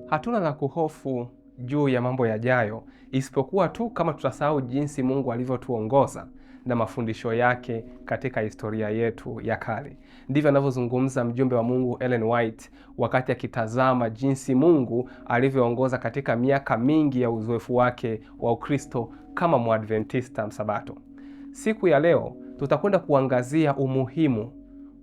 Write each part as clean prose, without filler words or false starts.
Hatuna la kuhofu juu ya mambo yajayo, isipokuwa tu kama tutasahau jinsi Mungu alivyotuongoza na mafundisho yake katika historia yetu ya kale. Ndivyo anavyozungumza mjumbe wa Mungu Ellen White wakati akitazama jinsi Mungu alivyoongoza katika miaka mingi ya uzoefu wake wa Ukristo kama Mwadventista msabato. Siku ya leo tutakwenda kuangazia umuhimu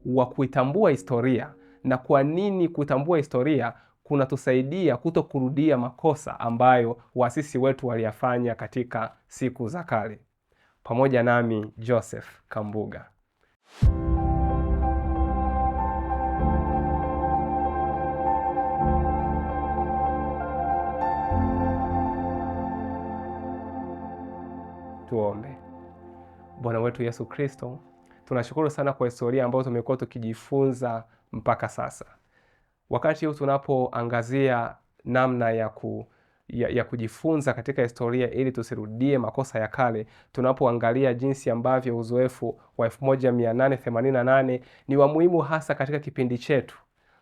wa kuitambua historia na kwa nini kutambua historia kunatusaidia kutokurudia makosa ambayo waasisi wetu waliyafanya katika siku za kale. Pamoja nami Joseph Kambuga. Tuombe. Bwana wetu Yesu Kristo, tunashukuru sana kwa historia ambayo tumekuwa tukijifunza mpaka sasa. Wakati huu tunapoangazia namna ya kujifunza katika historia ili tusirudie makosa ya kale, tunapoangalia jinsi ambavyo uzoefu wa 1888 ni wa muhimu hasa katika kipindi chetu,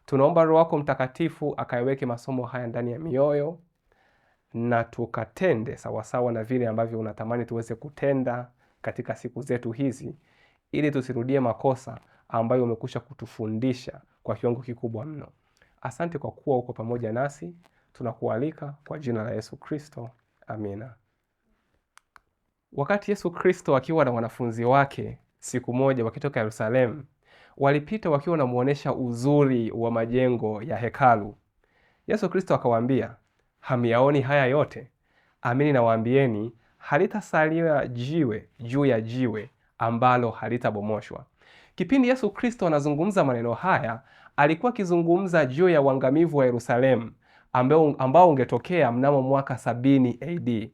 tunaomba Roho wako Mtakatifu akayaweke masomo haya ndani ya mioyo na tukatende sawasawa na vile ambavyo unatamani tuweze kutenda katika siku zetu hizi, ili tusirudie makosa ambayo umekwisha kutufundisha kwa kiwango kikubwa mno. Asante kwa kuwa uko pamoja nasi, tunakualika kwa jina la Yesu Kristo. Amina. Wakati Yesu Kristo akiwa na wanafunzi wake siku moja wakitoka Yerusalemu, walipita wakiwa wanamuonesha uzuri wa majengo ya hekalu. Yesu Kristo akawaambia, hamiyaoni haya yote? Amini nawaambieni, halitasalia jiwe juu ya jiwe ambalo halitabomoshwa. Kipindi Yesu Kristo anazungumza maneno haya, alikuwa akizungumza juu ya uangamivu wa Yerusalemu ambao ungetokea mnamo mwaka 70 AD.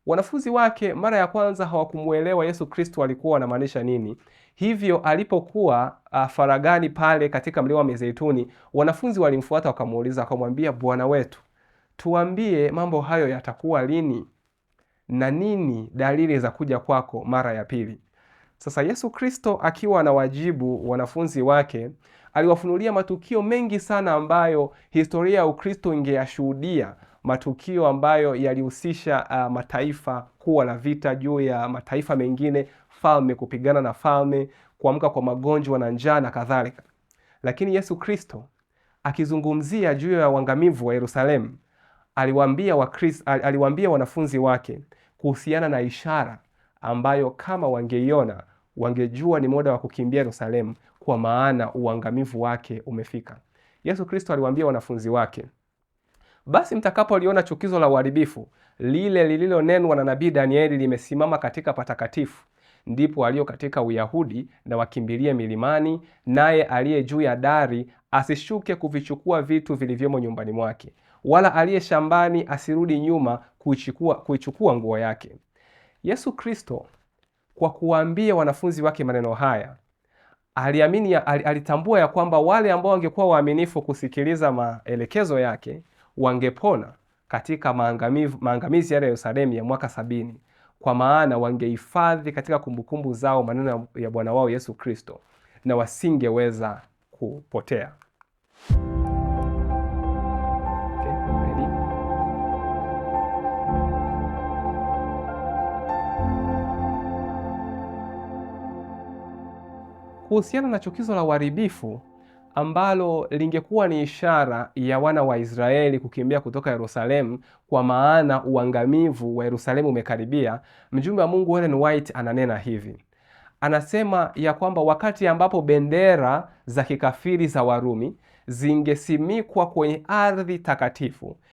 Wanafunzi wake mara ya kwanza hawakumuelewa Yesu Kristo alikuwa anamaanisha nini. Hivyo alipokuwa faragani pale katika mlima wa Mizeituni, wanafunzi walimfuata wakamuuliza, akamwambia, Bwana wetu, tuambie mambo hayo yatakuwa lini na nini dalili za kuja kwako mara ya pili? Sasa Yesu Kristo akiwa anawajibu wanafunzi wake, aliwafunulia matukio mengi sana ambayo historia ya Ukristo ingeyashuhudia, matukio ambayo yalihusisha mataifa kuwa na vita juu ya mataifa mengine, falme kupigana na falme, kuamka kwa magonjwa na njaa na kadhalika. Lakini Yesu Kristo akizungumzia juu ya uangamivu wa Yerusalemu, aliwaambia wanafunzi wake kuhusiana na ishara ambayo kama wangeiona wangejua ni muda wa kukimbia Yerusalemu, kwa maana uangamivu wake umefika. Yesu Kristo aliwaambia wanafunzi wake, basi mtakapoliona chukizo la uharibifu lile lililonenwa na nabii Danieli limesimama katika patakatifu, ndipo walio katika Uyahudi na wakimbilie milimani, naye aliye juu ya dari asishuke kuvichukua vitu vilivyomo nyumbani mwake, wala aliye shambani asirudi nyuma kuichukua nguo yake. Yesu Kristo kwa kuwaambia wanafunzi wake maneno haya, alitambua ya kwamba wale ambao wangekuwa waaminifu kusikiliza maelekezo yake wangepona katika maangamizi ya Yerusalemu ya mwaka 70, kwa maana wangehifadhi katika kumbukumbu zao maneno ya Bwana wao Yesu Kristo na wasingeweza kupotea. Kuhusiana na chukizo la uharibifu ambalo lingekuwa ni ishara ya wana wa Israeli kukimbia kutoka Yerusalemu, kwa maana uangamivu wa Yerusalemu umekaribia, mjumbe wa Mungu Ellen White ananena hivi. Anasema ya kwamba wakati ambapo bendera za kikafiri za Warumi zingesimikwa kwenye ardhi takatifu,